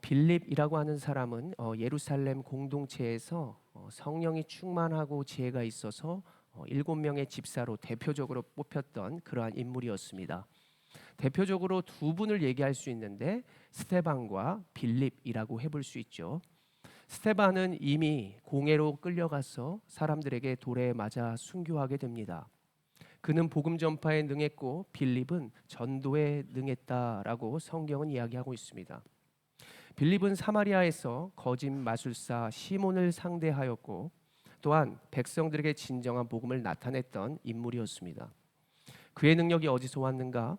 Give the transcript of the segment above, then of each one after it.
빌립이라고 하는 사람은 예루살렘 공동체에서 성령이 충만하고 지혜가 있어서 7명의 집사로 대표적으로 뽑혔던 그러한 인물이었습니다. 대표적으로 두 분을 얘기할 수 있는데 스데반과 빌립이라고 해볼 수 있죠. 스데반은 이미 공회로 끌려가서 사람들에게 돌에 맞아 순교하게 됩니다. 그는 복음 전파에 능했고 빌립은 전도에 능했다라고 성경은 이야기하고 있습니다. 빌립은 사마리아에서 거짓 마술사 시몬을 상대하였고 또한 백성들에게 진정한 복음을 나타냈던 인물이었습니다. 그의 능력이 어디서 왔는가?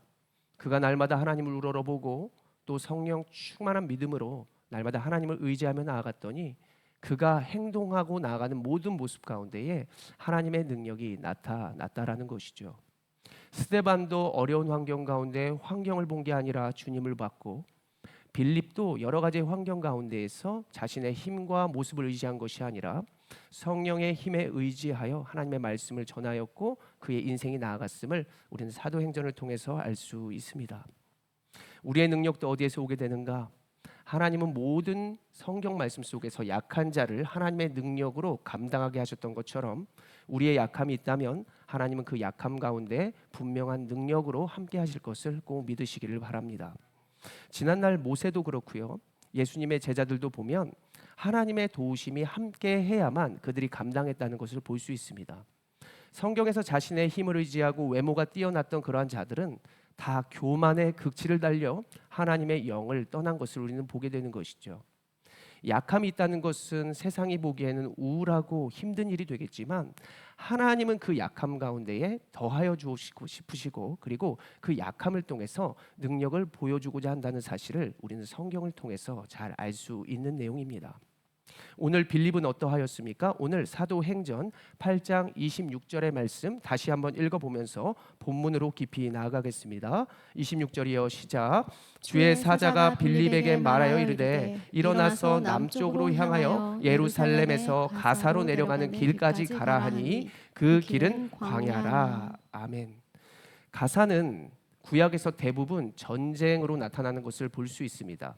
그가 날마다 하나님을 우러러보고 또 성령 충만한 믿음으로 날마다 하나님을 의지하며 나아갔더니 그가 행동하고 나아가는 모든 모습 가운데에 하나님의 능력이 나타났다라는 것이죠. 스데반도 어려운 환경 가운데 환경을 본 게 아니라 주님을 봤고 빌립도 여러 가지 환경 가운데에서 자신의 힘과 모습을 의지한 것이 아니라 성령의 힘에 의지하여 하나님의 말씀을 전하였고 그의 인생이 나아갔음을 우리는 사도행전을 통해서 알 수 있습니다. 우리의 능력도 어디에서 오게 되는가? 하나님은 모든 성경 말씀 속에서 약한 자를 하나님의 능력으로 감당하게 하셨던 것처럼 우리의 약함이 있다면 하나님은 그 약함 가운데 분명한 능력으로 함께 하실 것을 꼭 믿으시기를 바랍니다. 지난날 모세도 그렇고요. 예수님의 제자들도 보면 하나님의 도우심이 함께 해야만 그들이 감당했다는 것을 볼 수 있습니다. 성경에서 자신의 힘을 의지하고 외모가 뛰어났던 그러한 자들은 다 교만의 극치를 달려 하나님의 영을 떠난 것을 우리는 보게 되는 것이죠. 약함이 있다는 것은 세상이 보기에는 우울하고 힘든 일이 되겠지만 하나님은 그 약함 가운데에 더하여 주시고 싶으시고 그리고 그 약함을 통해서 능력을 보여주고자 한다는 사실을 우리는 성경을 통해서 잘 알 수 있는 내용입니다. 오늘 빌립은 어떠하였습니까? 오늘 사도행전 8장 26절의 말씀 다시 한번 읽어보면서 본문으로 깊이 나아가겠습니다. 26절이요 시작. 주의 사자가 빌립에게 말하여 이르되 일어나서 남쪽으로 향하여 예루살렘에서 가사로 내려가는 길까지 가라 하니 그 길은 광야라. 아멘. 가사는 구약에서 대부분 전쟁으로 나타나는 것을 볼 수 있습니다.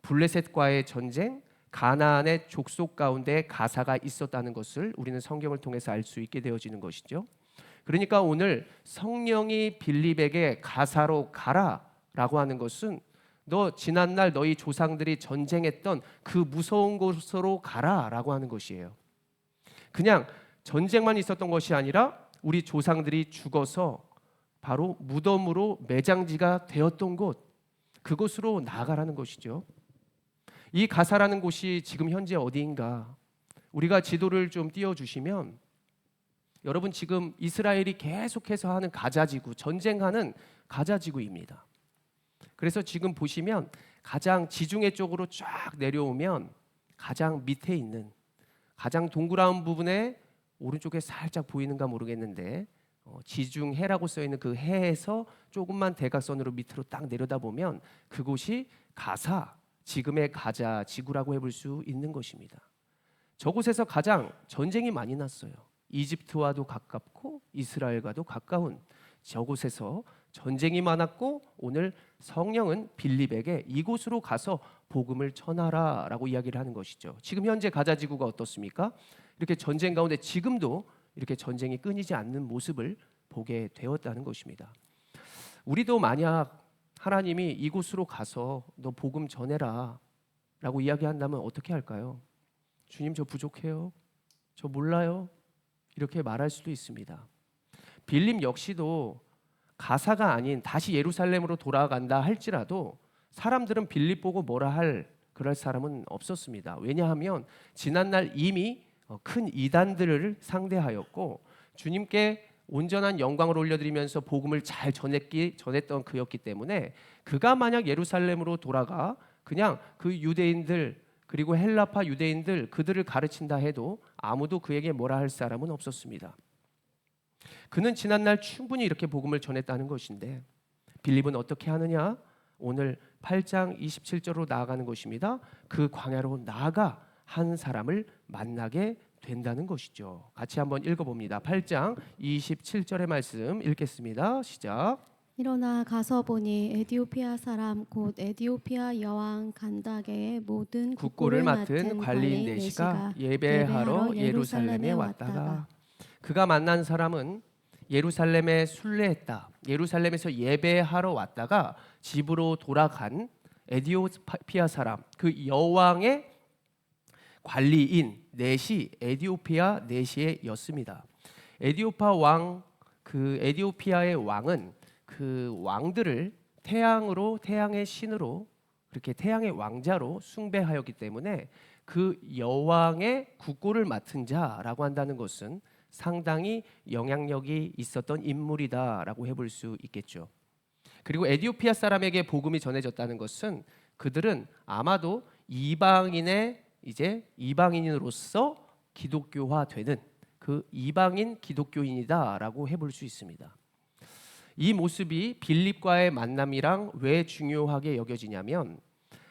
블레셋과의 전쟁, 가나안의 족속 가운데 가사가 있었다는 것을 우리는 성경을 통해서 알 수 있게 되어지는 것이죠. 그러니까 오늘 성령이 빌립에게 가사로 가라라고 하는 것은 너 지난날 너희 조상들이 전쟁했던 그 무서운 곳으로 가라라고 하는 것이에요. 그냥 전쟁만 있었던 것이 아니라 우리 조상들이 죽어서 바로 무덤으로 매장지가 되었던 곳, 그곳으로 나아가라는 것이죠. 이 가사라는 곳이 지금 현재 어디인가? 우리가 지도를 좀 띄워주시면 여러분 지금 이스라엘이 계속해서 하는 가자지구, 전쟁하는 가자지구입니다. 그래서 지금 보시면 가장 지중해 쪽으로 쫙 내려오면 가장 밑에 있는 가장 동그라운 부분에 오른쪽에 살짝 보이는가 모르겠는데 지중해라고 써있는 그 해에서 조금만 대각선으로 밑으로 딱 내려다보면 그곳이 가사, 지금의 가자 지구라고 해볼 수 있는 것입니다. 저곳에서 가장 전쟁이 많이 났어요. 이집트와도 가깝고 이스라엘과도 가까운 저곳에서 전쟁이 많았고 오늘 성령은 빌립에게 이곳으로 가서 복음을 전하라라고 이야기를 하는 것이죠. 지금 현재 가자 지구가 어떻습니까? 이렇게 전쟁 가운데 지금도 이렇게 전쟁이 끊이지 않는 모습을 보게 되었다는 것입니다. 우리도 만약 하나님이 이곳으로 가서 너 복음 전해라 라고 이야기한다면 어떻게 할까요? 주님 저 부족해요. 저 몰라요. 이렇게 말할 수도 있습니다. 빌립 역시도 가사가 아닌 다시 예루살렘으로 돌아간다 할지라도 사람들은 빌립 보고 뭐라 할 그럴 사람은 없었습니다. 왜냐하면 지난날 이미 큰 이단들을 상대하였고 주님께 온전한 영광을 올려드리면서 복음을 잘 전했던 그였기 때문에 그가 만약 예루살렘으로 돌아가 그냥 그 유대인들 그리고 헬라파 유대인들 그들을 가르친다 해도 아무도 그에게 뭐라 할 사람은 없었습니다. 그는 지난날 충분히 이렇게 복음을 전했다는 것인데 빌립은 어떻게 하느냐? 오늘 8장 27절로 나아가는 것입니다. 그 광야로 나아가 한 사람을 만나게 된다는 것이죠. 같이 한번 읽어봅니다. 8장 27절의 말씀 읽겠습니다. 시작. 일어나 가서 보니 에디오피아 사람 곧 에디오피아 여왕 간다게의 모든 국고를 국고를 맡은 맡은 관리인 관리인 내시가 내시가 예배하러 예루살렘에 왔다가 그가 만난 사람은 예루살렘에 순례했다. 예루살렘에서 예배하러 왔다가 집으로 돌아간 에디오피아 사람, 그 여왕의 관리인 넷이 에디오피아 넷이었습니다. 에디오피아의 왕은 그 왕들을 태양의 신으로 그렇게 태양의 왕자로 숭배하였기 때문에 그 여왕의 국고를 맡은 자라고 한다는 것은 상당히 영향력이 있었던 인물이다라고 해볼 수 있겠죠. 그리고 에디오피아 사람에게 복음이 전해졌다는 것은 그들은 아마도 이방인으로서 기독교화되는 그 이방인 기독교인이다라고 해볼 수 있습니다. 이 모습이 빌립과의 만남이랑 왜 중요하게 여겨지냐면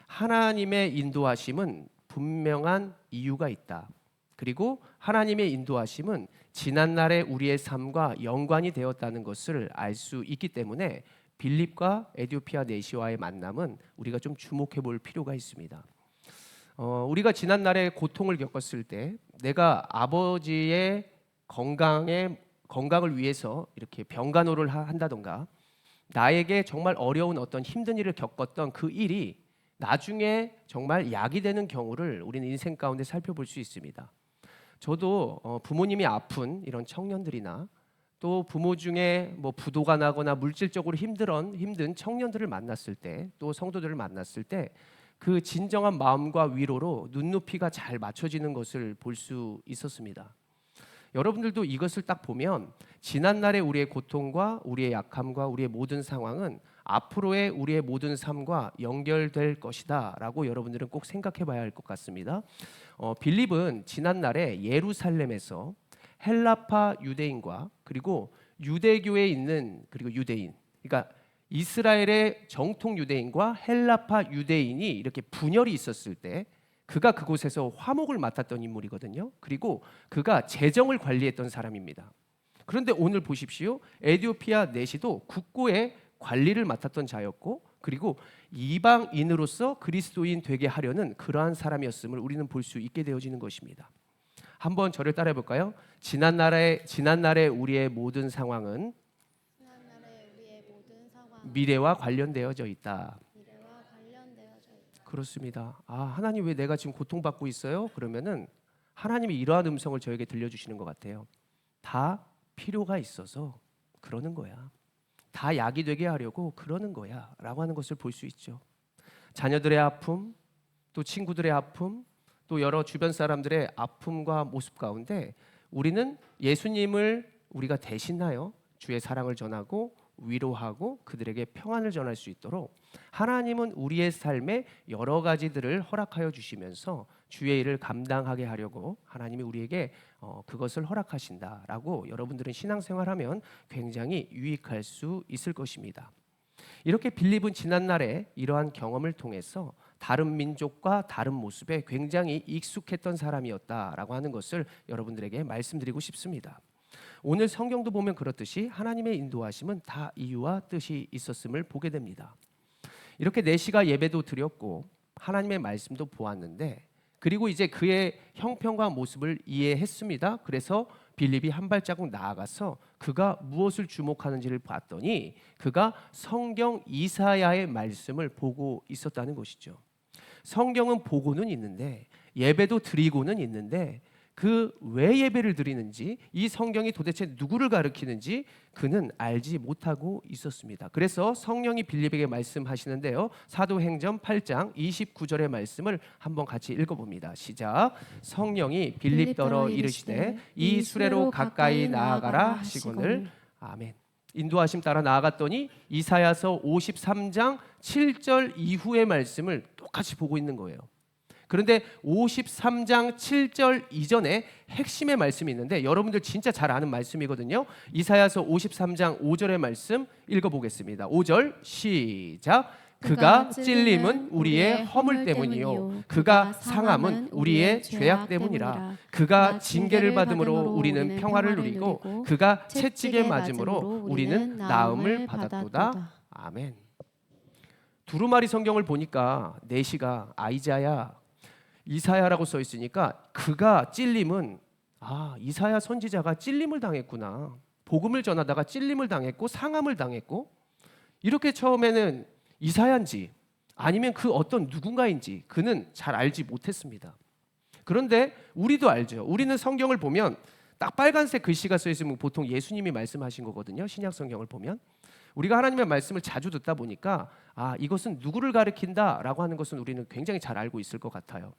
하나님의 인도하심은 분명한 이유가 있다. 그리고 하나님의 인도하심은 지난날의 우리의 삶과 연관이 되었다는 것을 알 수 있기 때문에 빌립과 에디오피아 내시와의 만남은 우리가 좀 주목해 볼 필요가 있습니다. 우리가 지난날에 고통을 겪었을 때 내가 아버지의 건강을 위해서 이렇게 병간호를 한다던가 나에게 정말 어려운 어떤 힘든 일을 겪었던 그 일이 나중에 정말 약이 되는 경우를 우리는 인생 가운데 살펴볼 수 있습니다. 저도 부모님이 아픈 이런 청년들이나 또 부모 중에 뭐 부도가 나거나 물질적으로 힘든 청년들을 만났을 때, 또 성도들을 만났을 때 그 진정한 마음과 위로로 눈높이가 잘 맞춰지는 것을 볼 수 있었습니다. 여러분들도 이것을 딱 보면 지난날의 우리의 고통과 우리의 약함과 우리의 모든 상황은 앞으로의 우리의 모든 삶과 연결될 것이다 라고 여러분들은 꼭 생각해 봐야 할 것 같습니다. 빌립은 지난날에 예루살렘에서 헬라파 유대인과 그리고 유대교에 있는 그리고 유대인, 그러니까 이스라엘의 정통 유대인과 헬라파 유대인이 이렇게 분열이 있었을 때 그가 그곳에서 화목을 맡았던 인물이거든요. 그리고 그가 재정을 관리했던 사람입니다. 그런데 오늘 보십시오. 에디오피아 내시도 국고의 관리를 맡았던 자였고 그리고 이방인으로서 그리스도인 되게 하려는 그러한 사람이었음을 우리는 볼 수 있게 되어지는 것입니다. 한번 저를 따라해 볼까요? 지난날의 우리의 모든 상황은 미래와 관련되어져 있다. 그렇습니다. 하나님 왜 내가 지금 고통받고 있어요? 그러면은 하나님이 이러한 음성을 저에게 들려주시는 것 같아요. 다 필요가 있어서 그러는 거야. 다 약이 되게 하려고 그러는 거야 라고 하는 것을 볼 수 있죠. 자녀들의 아픔, 또 친구들의 아픔, 또 여러 주변 사람들의 아픔과 모습 가운데 우리는 예수님을 우리가 대신하여 주의 사랑을 전하고 위로하고 그들에게 평안을 전할 수 있도록 하나님은 우리의 삶에 여러 가지들을 허락하여 주시면서 주의 일을 감당하게 하려고 하나님이 우리에게 그것을 허락하신다라고 여러분들은 신앙생활하면 굉장히 유익할 수 있을 것입니다. 이렇게 빌립은 지난날에 이러한 경험을 통해서 다른 민족과 다른 모습에 굉장히 익숙했던 사람이었다라고 하는 것을 여러분들에게 말씀드리고 싶습니다. 오늘 성경도 보면 그렇듯이 하나님의 인도하심은 다 이유와 뜻이 있었음을 보게 됩니다. 이렇게 내시가 예배도 드렸고 하나님의 말씀도 보았는데 그리고 이제 그의 형편과 모습을 이해했습니다. 그래서 빌립이 한 발자국 나아가서 그가 무엇을 주목하는지를 봤더니 그가 성경 이사야의 말씀을 보고 있었다는 것이죠. 성경은 보고는 있는데 예배도 드리고는 있는데 그 왜 예배를 드리는지 이 성경이 도대체 누구를 가리키는지 그는 알지 못하고 있었습니다. 그래서 성령이 빌립에게 말씀하시는데요. 사도행전 8장 29절의 말씀을 한번 같이 읽어봅니다. 시작. 성령이 빌립더러 이르시되 이 수레로 가까이 나아가라 하시거늘. 아멘. 인도하심 따라 나아갔더니 이사야서 53장 7절 이후의 말씀을 똑같이 보고 있는 거예요. 그런데 53장 7절 이전에 핵심의 말씀이 있는데 여러분들 진짜 잘 아는 말씀이거든요. 이사야서 53장 5절의 말씀 읽어보겠습니다. 5절 시작. 그가 찔림은 우리의 허물 때문이요 그가 상함은 우리의 죄악 때문이라. 그가 징계를 받음으로 우리는 평화를 누리고 그가 채찍에 맞음으로 우리는 나음을 받았도다. 아멘. 두루마리 성경을 보니까 내시가 아이자야, 이사야라고 써 있으니까 그가 찔림은 이사야 선지자가 찔림을 당했구나. 복음을 전하다가 찔림을 당했고 상함을 당했고, 이렇게 처음에는 이사야인지 아니면 그 어떤 누군가인지 그는 잘 알지 못했습니다. 그런데 우리도 알죠. 우리는 성경을 보면 딱 빨간색 글씨가 써 있으면 보통 예수님이 말씀하신 거거든요. 신약 성경을 보면 우리가 하나님의 말씀을 자주 듣다 보니까 이것은 누구를 가리킨다라고 하는 것은 우리는 굉장히 잘 알고 있을 것 같아요.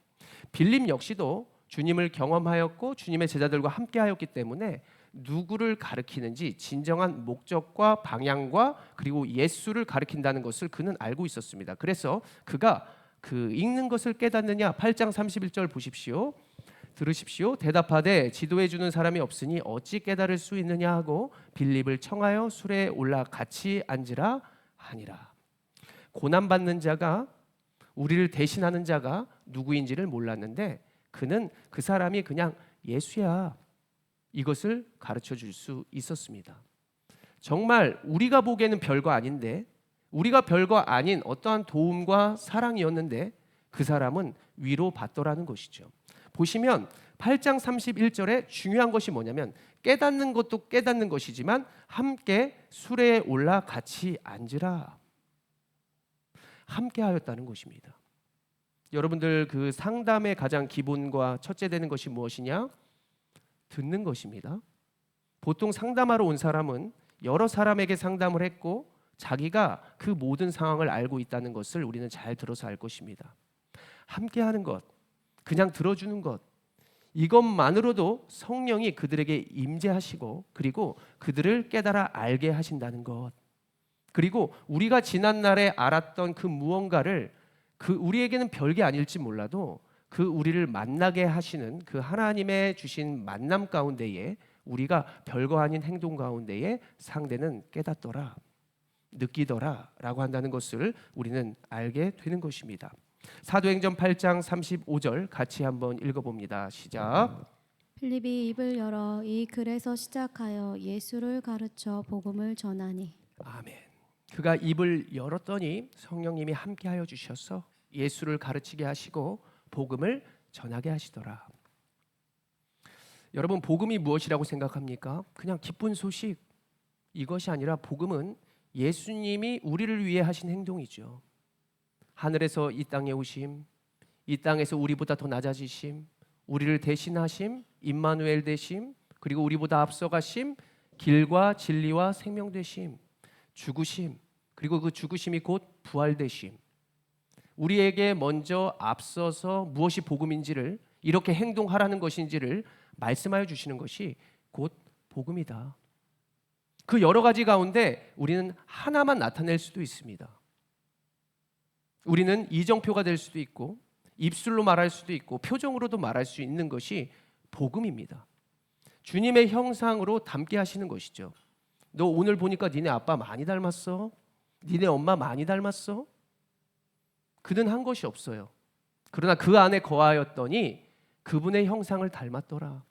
빌립 역시도 주님을 경험하였고 주님의 제자들과 함께하였기 때문에 누구를 가리키는지 진정한 목적과 방향과 그리고 예수를 가리킨다는 것을 그는 알고 있었습니다. 그래서 그가 그 읽는 것을 깨닫느냐 8장 31절 보십시오. 들으십시오. 대답하되 지도해 주는 사람이 없으니 어찌 깨달을 수 있느냐 하고 빌립을 청하여 수레에 올라 같이 앉으라 하니라. 고난 받는 자가, 우리를 대신하는 자가 누구인지를 몰랐는데 그는 그 사람이 그냥 예수야, 이것을 가르쳐 줄 수 있었습니다. 정말 우리가 보기에는 별거 아닌데, 우리가 별거 아닌 어떠한 도움과 사랑이었는데 그 사람은 위로받더라는 것이죠. 보시면 8장 31절에 중요한 것이 뭐냐면 깨닫는 것도 깨닫는 것이지만 함께 수레에 올라 같이 앉으라. 함께 하였다는 것입니다. 여러분들, 그 상담의 가장 기본과 첫째 되는 것이 무엇이냐? 듣는 것입니다. 보통 상담하러 온 사람은 여러 사람에게 상담을 했고 자기가 그 모든 상황을 알고 있다는 것을 우리는 잘 들어서 알 것입니다. 함께 하는 것, 그냥 들어주는 것, 이것만으로도 성령이 그들에게 임재하시고 그리고 그들을 깨달아 알게 하신다는 것, 그리고 우리가 지난날에 알았던 그 무언가를 그 우리에게는 별게 아닐지 몰라도 그 우리를 만나게 하시는 그 하나님의 주신 만남 가운데에 우리가 별거 아닌 행동 가운데에 상대는 깨닫더라, 느끼더라 라고 한다는 것을 우리는 알게 되는 것입니다. 사도행전 8장 35절 같이 한번 읽어봅니다. 시작. 필립이 입을 열어 이 글에서 시작하여 예수를 가르쳐 복음을 전하니. 아멘. 그가 입을 열었더니 성령님이 함께하여 주셔서 예수를 가르치게 하시고 복음을 전하게 하시더라. 여러분, 복음이 무엇이라고 생각합니까? 그냥 기쁜 소식, 이것이 아니라 복음은 예수님이 우리를 위해 하신 행동이죠. 하늘에서 이 땅에 오심, 이 땅에서 우리보다 더 낮아지심, 우리를 대신하심, 임마누엘 되심, 그리고 우리보다 앞서가심, 길과 진리와 생명 되심, 죽으심, 그리고 그 죽으심이 곧 부활되심, 우리에게 먼저 앞서서 무엇이 복음인지를, 이렇게 행동하라는 것인지를 말씀하여 주시는 것이 곧 복음이다. 그 여러 가지 가운데 우리는 하나만 나타낼 수도 있습니다. 우리는 이정표가 될 수도 있고 입술로 말할 수도 있고 표정으로도 말할 수 있는 것이 복음입니다. 주님의 형상으로 닮게 하시는 것이죠. 너 오늘 보니까 니네 아빠 많이 닮았어? 니네 엄마 많이 닮았어? 그는 한 것이 없어요. 그러나 그 안에 거하였더니 그분의 형상을 닮았더라.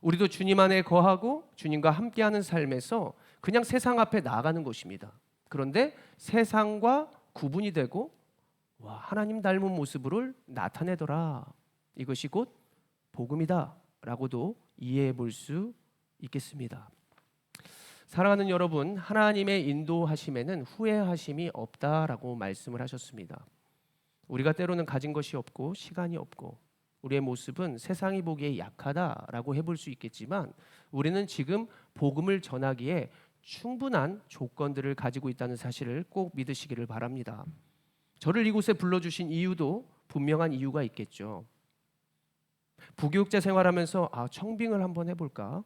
우리도 주님 안에 거하고 주님과 함께하는 삶에서 그냥 세상 앞에 나아가는 것입니다. 그런데 세상과 구분이 되고 하나님 닮은 모습을 나타내더라. 이것이 곧 복음이다 라고도 이해해 볼 수 있겠습니다. 사랑하는 여러분, 하나님의 인도하심에는 후회하심이 없다라고 말씀을 하셨습니다. 우리가 때로는 가진 것이 없고 시간이 없고 우리의 모습은 세상이 보기에 약하다라고 해볼 수 있겠지만 우리는 지금 복음을 전하기에 충분한 조건들을 가지고 있다는 사실을 꼭 믿으시기를 바랍니다. 저를 이곳에 불러주신 이유도 분명한 이유가 있겠죠. 부교육자 생활하면서 청빙을 한번 해볼까?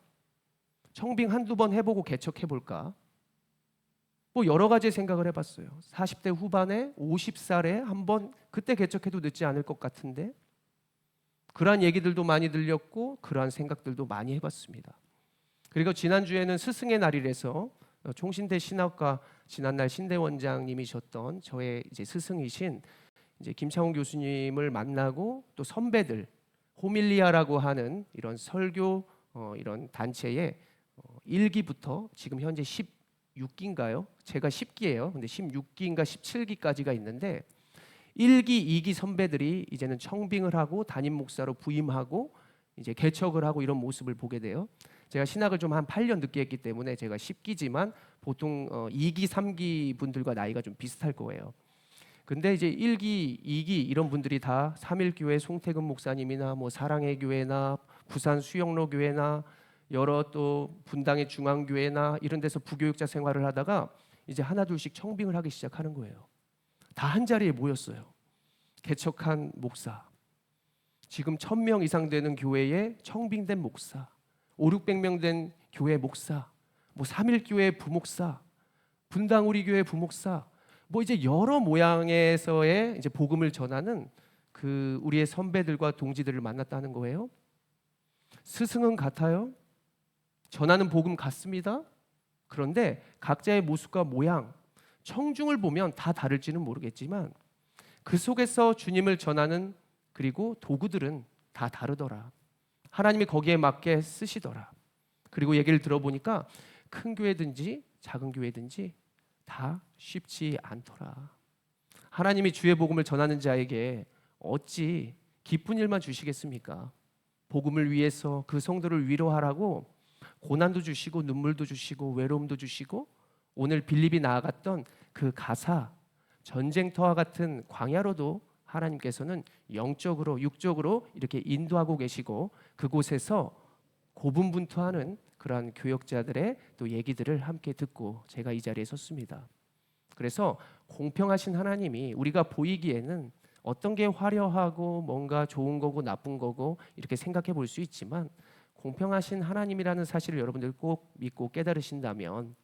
청빙 한두 번 해보고 개척해볼까? 여러 가지 생각을 해봤어요. 40대 후반에 50살에 한번 그때 개척해도 늦지 않을 것 같은데, 그러한 얘기들도 많이 들렸고 그러한 생각들도 많이 해봤습니다. 그리고 지난주에는 스승의 날이라서 총신대 신학과 지난날 신대 원장님이셨던 저의 이제 스승이신 이제 김창훈 교수님을 만나고 또 선배들 호밀리아라고 하는 이런 설교 이런 단체에 1기부터 지금 현재 16기인가요? 제가 10기예요. 근데 16기인가 17기까지가 있는데 1기, 2기 선배들이 이제는 청빙을 하고 담임 목사로 부임하고 이제 개척을 하고 이런 모습을 보게 돼요. 제가 신학을 좀 한 8년 늦게 했기 때문에 제가 10기지만 보통 2기, 3기 분들과 나이가 좀 비슷할 거예요. 근데 이제 1기, 2기 이런 분들이 다 삼일교회 송태근 목사님이나 뭐 사랑의 교회나 부산 수영로 교회나 여러 또 분당의 중앙교회나 이런 데서 부교육자 생활을 하다가 이제 하나 둘씩 청빙을 하기 시작하는 거예요. 다 한 자리에 모였어요. 개척한 목사, 지금 1000명 이상 되는 교회에 청빙된 목사, 500~600명 된 교회 목사, 뭐 삼일교회 부목사, 분당 우리 교회 부목사, 뭐 이제 여러 모양에서의 이제 복음을 전하는 그 우리의 선배들과 동지들을 만났다는 거예요. 스승은 같아요. 전하는 복음 같습니다. 그런데 각자의 모습과 모양, 청중을 보면 다 다를지는 모르겠지만 그 속에서 주님을 전하는 그리고 도구들은 다 다르더라. 하나님이 거기에 맞게 쓰시더라. 그리고 얘기를 들어보니까 큰 교회든지 작은 교회든지 다 쉽지 않더라. 하나님이 주의 복음을 전하는 자에게 어찌 기쁜 일만 주시겠습니까? 복음을 위해서 그 성도를 위로하라고 고난도 주시고 눈물도 주시고 외로움도 주시고 오늘 빌립이 나아갔던 그 가사 전쟁터와 같은 광야로도 하나님께서는 영적으로 육적으로 이렇게 인도하고 계시고 그곳에서 고분분투하는 그러한 교역자들의 또 얘기들을 함께 듣고 제가 이 자리에 섰습니다. 그래서 공평하신 하나님이 우리가 보이기에는 어떤 게 화려하고 뭔가 좋은 거고 나쁜 거고 이렇게 생각해 볼 수 있지만 공평하신 하나님이라는 사실을 여러분들 꼭 믿고 깨달으신다면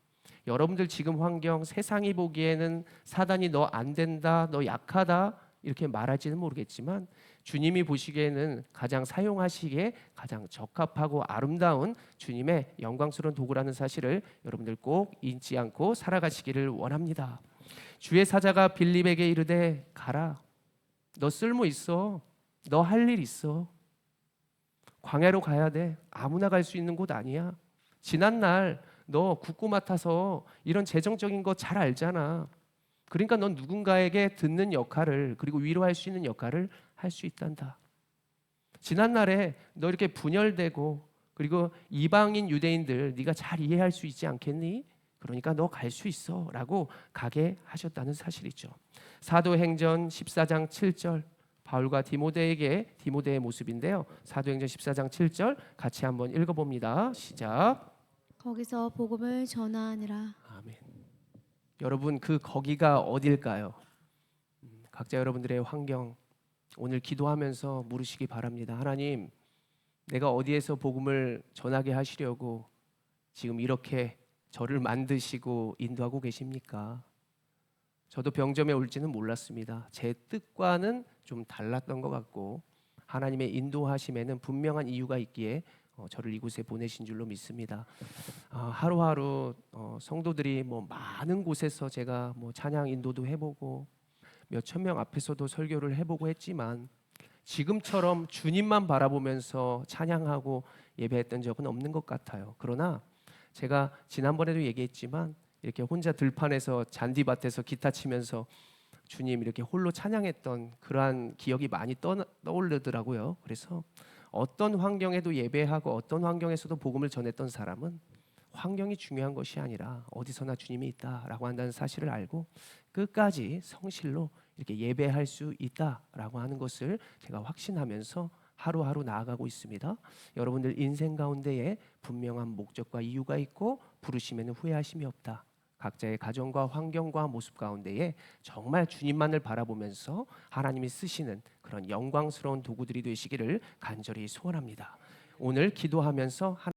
여러분들 지금 환경 세상이 보기에는 사단이 너 안 된다, 너 약하다 이렇게 말할지는 모르겠지만 주님이 보시기에는 가장 사용하시기에 가장 적합하고 아름다운 주님의 영광스러운 도구라는 사실을 여러분들 꼭 잊지 않고 살아가시기를 원합니다. 주의 사자가 빌립에게 이르되 가라. 너 쓸모 있어. 너 할 일 있어. 광야로 가야 돼. 아무나 갈 수 있는 곳 아니야. 지난날 너 국고 맡아서 이런 재정적인 거 잘 알잖아. 그러니까 넌 누군가에게 듣는 역할을 그리고 위로할 수 있는 역할을 할 수 있단다. 지난날에 너 이렇게 분열되고 그리고 이방인 유대인들 네가 잘 이해할 수 있지 않겠니? 그러니까 너 갈 수 있어 라고 가게 하셨다는 사실이죠. 사도행전 14장 7절 바울과 디모데의 모습인데요. 사도행전 14장 7절 같이 한번 읽어봅니다. 시작. 거기서 복음을 전하니라. 아멘. 여러분 그 거기가 어딜까요? 각자 여러분들의 환경 오늘 기도하면서 물으시기 바랍니다. 하나님, 내가 어디에서 복음을 전하게 하시려고 지금 이렇게 저를 만드시고 인도하고 계십니까? 저도 병점에 올지는 몰랐습니다. 제 뜻과는 좀 달랐던 것 같고 하나님의 인도하심에는 분명한 이유가 있기에 저를 이곳에 보내신 줄로 믿습니다. 하루하루 성도들이 뭐 많은 곳에서 제가 뭐 찬양 인도도 해보고 몇천 명 앞에서도 설교를 해보고 했지만 지금처럼 주님만 바라보면서 찬양하고 예배했던 적은 없는 것 같아요. 그러나 제가 지난번에도 얘기했지만 이렇게 혼자 들판에서 잔디밭에서 기타 치면서 주님 이렇게 홀로 찬양했던 그러한 기억이 많이 떠오르더라고요. 그래서 어떤 환경에도 예배하고 어떤 환경에서도 복음을 전했던 사람은 환경이 중요한 것이 아니라 어디서나 주님이 있다라고 한다는 사실을 알고 끝까지 성실로 이렇게 예배할 수 있다라고 하는 것을 제가 확신하면서 하루하루 나아가고 있습니다. 여러분들 인생 가운데에 분명한 목적과 이유가 있고 부르심에는 후회하심이 없다. 각자의 가정과 환경과 모습 가운데에 정말 주님만을 바라보면서 하나님이 쓰시는 그런 영광스러운 도구들이 되시기를 간절히 소원합니다. 오늘 기도하면서